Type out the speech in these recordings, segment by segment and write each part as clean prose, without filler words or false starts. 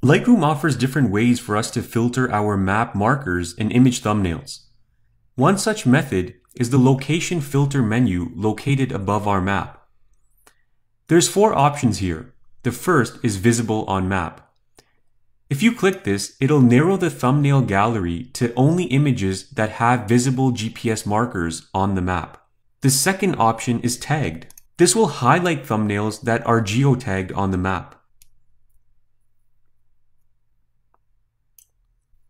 Lightroom offers different ways for us to filter our map markers and image thumbnails. One such method is the Location Filter menu located above our map. There's 4 options here. The first is Visible on Map. If you click this, it'll narrow the thumbnail gallery to only images that have visible GPS markers on the map. The second option is Tagged. This will highlight thumbnails that are geotagged on the map.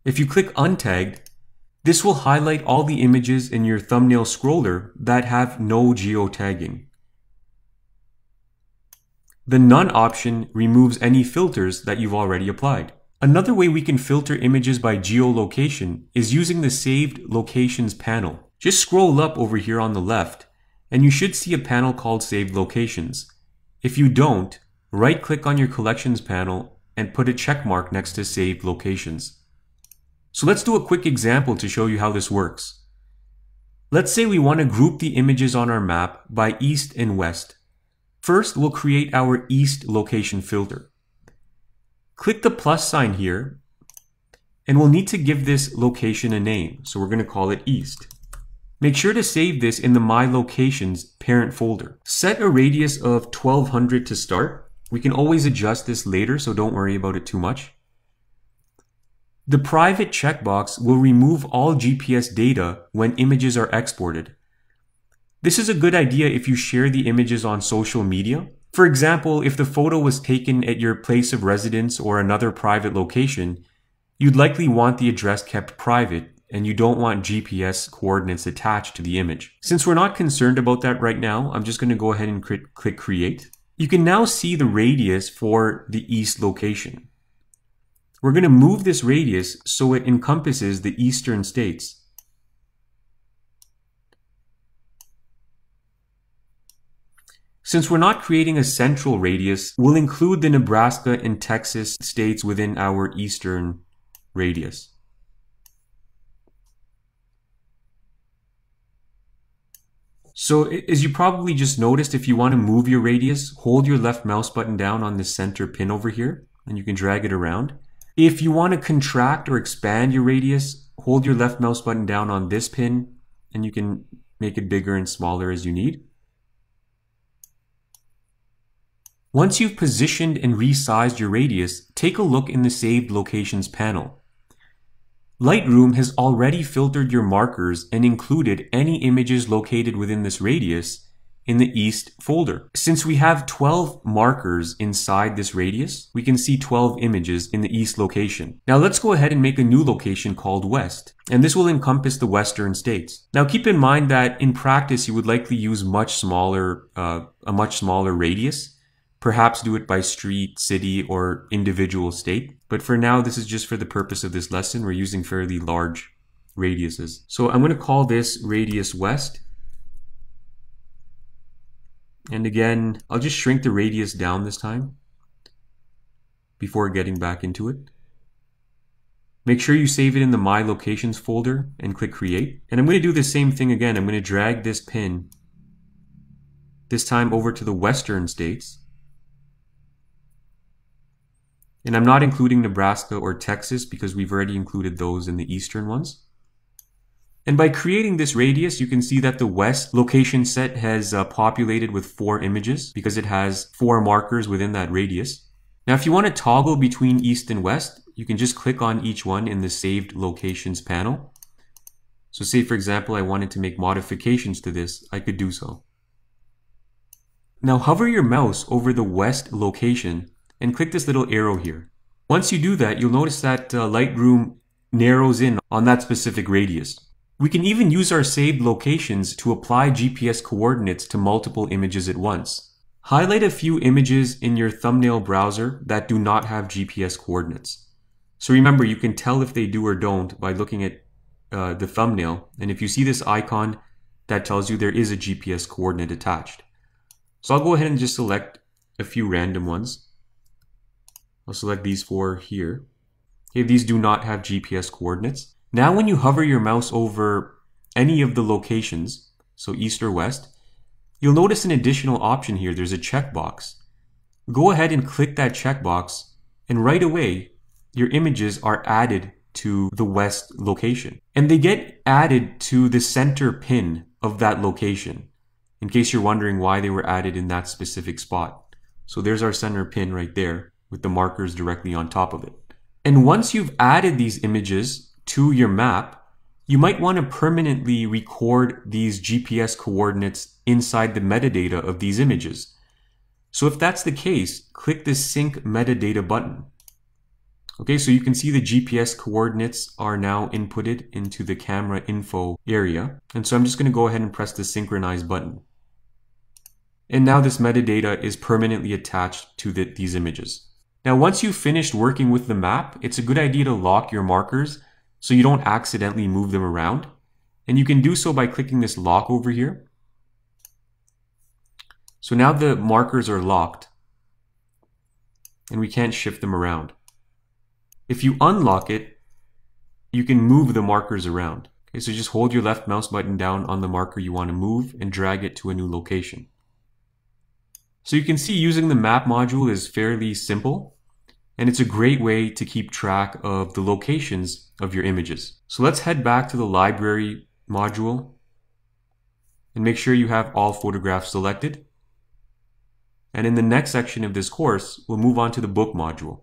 If you click Untagged, this will highlight all the images in your thumbnail scroller that have no geotagging. The None option removes any filters that you've already applied. Another way we can filter images by geolocation is using the Saved Locations panel. Just scroll up over here on the left, and you should see a panel called Saved Locations. If you don't, right-click on your Collections panel and put a check mark next to Saved Locations. So let's do a quick example to show you how this works. Let's say we want to group the images on our map by east and west. First, we'll create our east location filter. Click the plus sign here, and we'll need to give this location a name. So we're going to call it east. Make sure to save this in the My Locations parent folder. Set a radius of 1200 to start. We can always adjust this later, so don't worry about it too much. The private checkbox will remove all GPS data when images are exported. This is a good idea if you share the images on social media. For example, if the photo was taken at your place of residence or another private location, you'd likely want the address kept private and you don't want GPS coordinates attached to the image. Since we're not concerned about that right now, I'm just going to go ahead and click Create. You can now see the radius for the east location. We're going to move this radius so it encompasses the eastern states. Since we're not creating a central radius, we'll include the Nebraska and Texas states within our eastern radius. So as you probably just noticed, if you want to move your radius, hold your left mouse button down on the center pin over here, and you can drag it around. If you want to contract or expand your radius, hold your left mouse button down on this pin, and you can make it bigger and smaller as you need. Once you've positioned and resized your radius, take a look in the Saved Locations panel. Lightroom has already filtered your markers and included any images located within this radius in the East folder. Since we have 12 markers inside this radius, we can see 12 images in the East location. Now let's go ahead and make a new location called West, and this will encompass the Western states. Now keep in mind that in practice you would likely use a much smaller radius. Perhaps do it by street, city, or individual state. But for now, this is just for the purpose of this lesson. We're using fairly large radiuses. So I'm going to call this radius West. And again, I'll just shrink the radius down this time before getting back into it. Make sure you save it in the My Locations folder and click Create. And I'm going to do the same thing again. I'm going to drag this pin, this time over to the Western states. And I'm not including Nebraska or Texas because we've already included those in the eastern ones. And by creating this radius, you can see that the West location set has populated with 4 images because it has 4 markers within that radius. Now, if you want to toggle between East and West, you can just click on each one in the Saved Locations panel. So say, for example, I wanted to make modifications to this, I could do so. Now hover your mouse over the West location and click this little arrow here. Once you do that, you'll notice that Lightroom narrows in on that specific radius. We can even use our saved locations to apply GPS coordinates to multiple images at once. Highlight a few images in your thumbnail browser that do not have GPS coordinates. So remember, you can tell if they do or don't by looking at the thumbnail. And if you see this icon, that tells you there is a GPS coordinate attached. So I'll go ahead and just select a few random ones. I'll select these 4 here. Okay, these do not have GPS coordinates. Now when you hover your mouse over any of the locations, so East or West, you'll notice an additional option here. There's a checkbox. Go ahead and click that checkbox, and right away, your images are added to the west location. And they get added to the center pin of that location, in case you're wondering why they were added in that specific spot. So there's our center pin right there with the markers directly on top of it. And once you've added these images to your map, you might want to permanently record these GPS coordinates inside the metadata of these images. So if that's the case, click the Sync Metadata button. Okay, so you can see the GPS coordinates are now inputted into the camera info area. And so I'm just going to go ahead and press the Synchronize button. And now this metadata is permanently attached to these images. Now, once you've finished working with the map, it's a good idea to lock your markers so you don't accidentally move them around. And you can do so by clicking this lock over here. So now the markers are locked and we can't shift them around. If you unlock it, you can move the markers around. Okay, so just hold your left mouse button down on the marker you want to move and drag it to a new location. So you can see using the map module is fairly simple, and it's a great way to keep track of the locations of your images. So let's head back to the library module and make sure you have all photographs selected. And in the next section of this course, we'll move on to the book module.